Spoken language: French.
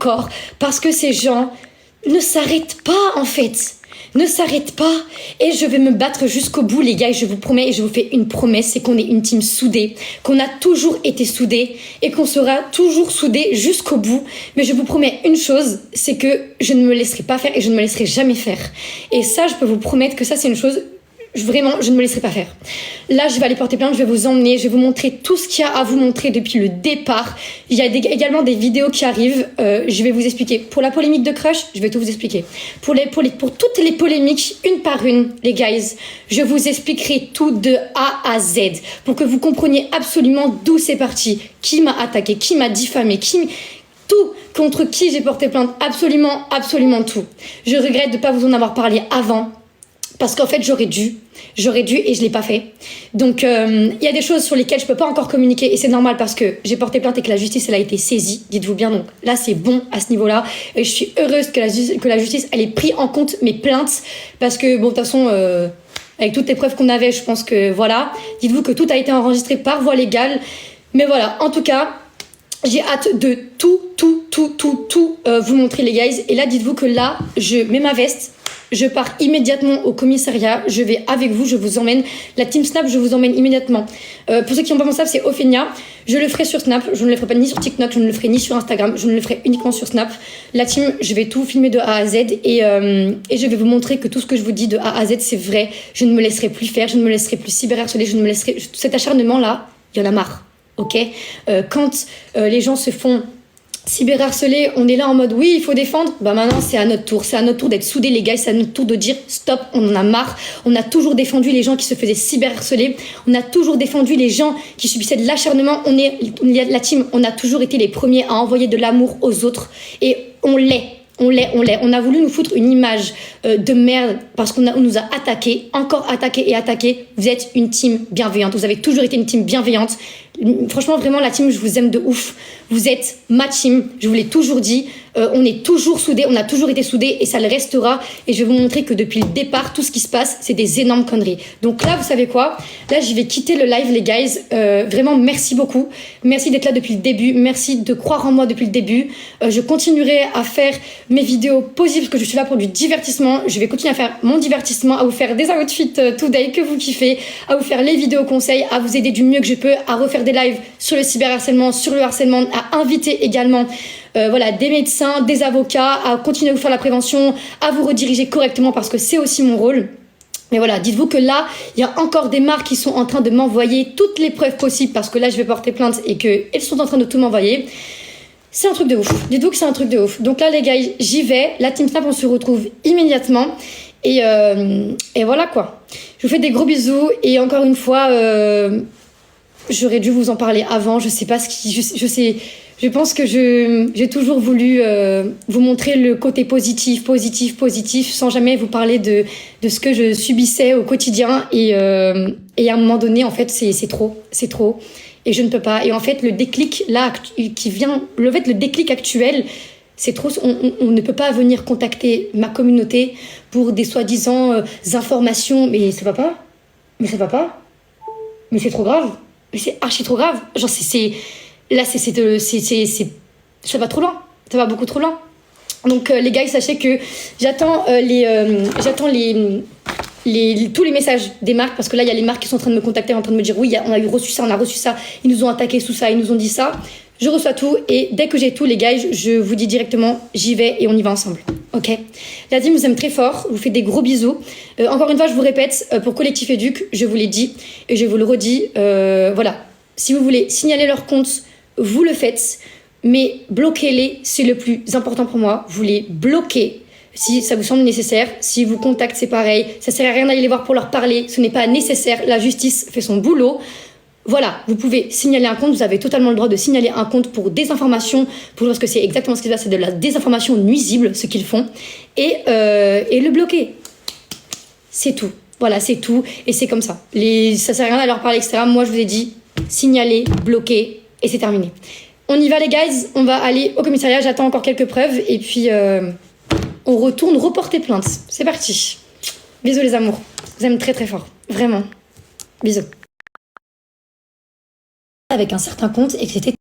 corps parce que ces gens ne s'arrêtent pas en fait. Ne s'arrête pas et je vais me battre jusqu'au bout les gars et je vous promets et je vous fais une promesse, c'est qu'on est une team soudée, qu'on a toujours été soudés et qu'on sera toujours soudés jusqu'au bout. Mais je vous promets une chose, c'est que je ne me laisserai pas faire et je ne me laisserai jamais faire. Et ça, je peux vous promettre que ça c'est une chose, vraiment, je ne me laisserai pas faire. Là, je vais aller porter plainte, je vais vous emmener, je vais vous montrer tout ce qu'il y a à vous montrer depuis le départ. Il y a également des vidéos qui arrivent. Je vais vous expliquer. Pour la polémique de crush, je vais tout vous expliquer. Pour toutes les polémiques, une par une, les guys, je vous expliquerai tout de A à Z pour que vous compreniez absolument d'où c'est parti, qui m'a attaqué, qui m'a diffamé, tout, contre qui j'ai porté plainte, absolument, absolument tout. Je regrette de ne pas vous en avoir parlé avant. Parce qu'en fait, j'aurais dû et je l'ai pas fait. Donc, il y a des choses sur lesquelles je peux pas encore communiquer et c'est normal parce que j'ai porté plainte et que la justice, elle a été saisie. Dites-vous bien, donc là, c'est bon à ce niveau-là. Et je suis heureuse que la justice, elle ait pris en compte mes plaintes parce que, bon, de toute façon, avec toutes les preuves qu'on avait, je pense que, voilà. Dites-vous que tout a été enregistré par voie légale. Mais voilà, en tout cas, j'ai hâte de tout vous montrer, les guys. Et là, dites-vous que là, je mets ma veste. Je pars immédiatement au commissariat, je vais avec vous, je vous emmène. La team Snap, je vous emmène immédiatement. Pour ceux qui n'ont pas mon Snap, c'est Ophenia. Je le ferai sur Snap, je ne le ferai pas ni sur TikTok, je ne le ferai ni sur Instagram, je ne le ferai uniquement sur Snap. La team, je vais tout filmer de A à Z et je vais vous montrer que tout ce que je vous dis de A à Z, c'est vrai. Je ne me laisserai plus faire, je ne me laisserai plus cyberharceler, je ne me laisserai... Cet acharnement-là, il y en a marre, ok. Quand les gens se font... cyberharcelé, on est là en mode oui, il faut défendre. Bah maintenant, c'est à notre tour d'être soudés, les gars. C'est à notre tour de dire stop, on en a marre. On a toujours défendu les gens qui se faisaient cyberharceler. On a toujours défendu les gens qui subissaient de l'acharnement. La team, on a toujours été les premiers à envoyer de l'amour aux autres. Et on l'est. On a voulu nous foutre une image de merde parce qu'on nous a attaqué, encore attaqué. Vous êtes une team bienveillante. Vous avez toujours été une team bienveillante. Franchement, vraiment, la team, je vous aime de ouf. Vous êtes ma team. Je vous l'ai toujours dit. On est toujours soudés. On a toujours été soudés et ça le restera. Et je vais vous montrer que depuis le départ, tout ce qui se passe, c'est des énormes conneries. Donc là, vous savez quoi? Là, je vais quitter le live, les guys. Vraiment, merci beaucoup. Merci d'être là depuis le début. Merci de croire en moi depuis le début. Je continuerai à faire mes vidéos positives parce que je suis là pour du divertissement. Je vais continuer à faire mon divertissement, à vous faire des outfits today que vous kiffez, à vous faire les vidéos conseils, à vous aider du mieux que je peux, à refaire des lives sur le cyberharcèlement, sur le harcèlement, à inviter également des médecins, des avocats, à continuer à vous faire la prévention, à vous rediriger correctement parce que c'est aussi mon rôle. Mais voilà, dites-vous que là, il y a encore des marques qui sont en train de m'envoyer toutes les preuves possibles parce que là, je vais porter plainte et qu'elles sont en train de tout m'envoyer. C'est un truc de ouf. Dites-vous que c'est un truc de ouf. Donc là, les gars, j'y vais. La Team Snap, on se retrouve immédiatement. Et voilà quoi. Je vous fais des gros bisous. Et encore une fois, j'aurais dû vous en parler avant. Je sais pas ce qui... Je pense que j'ai toujours voulu vous montrer le côté positif, sans jamais vous parler de ce que je subissais au quotidien. Et à un moment donné, en fait, c'est trop. Et je ne peux pas. Et en fait, le déclic là le déclic actuel, c'est trop. On ne peut pas venir contacter ma communauté pour des soi-disant informations. Mais ça va pas. Mais c'est trop grave. Mais c'est archi trop grave. Genre là, ça va trop loin. Ça va beaucoup trop loin. Donc les gars, sachez que j'attends tous les messages des marques parce que là il y a les marques qui sont en train de me contacter, en train de me dire oui, on a reçu ça, ils nous ont attaqué sous ça, ils nous ont dit ça. Je reçois tout et dès que j'ai tout, les gars, je vous dis directement, j'y vais et on y va ensemble. Ok. La team vous aime très fort, vous fait des gros bisous. Encore une fois, je vous répète, pour Collectif Éduc, je vous l'ai dit et je vous le redis, voilà. Si vous voulez signaler leur compte, vous le faites, mais bloquez-les, c'est le plus important pour moi. Vous les bloquez si ça vous semble nécessaire. Si vous contactent, c'est pareil. Ça sert à rien d'aller les voir pour leur parler. Ce n'est pas nécessaire. La justice fait son boulot. Voilà, vous pouvez signaler un compte. Vous avez totalement le droit de signaler un compte pour désinformation. Parce que c'est exactement ce qui se passe. C'est de la désinformation nuisible, ce qu'ils font. Et le bloquer. C'est tout. Voilà, c'est tout. Et c'est comme ça. Ça sert à rien d'aller leur parler, etc. Moi, je vous ai dit, signaler, bloquer. Et c'est terminé. On y va les guys, on va aller au commissariat, j'attends encore quelques preuves et puis on retourne reporter plainte. C'est parti. Bisous les amours, je vous aime très très fort, vraiment. Bisous. Avec un certain compte et que c'était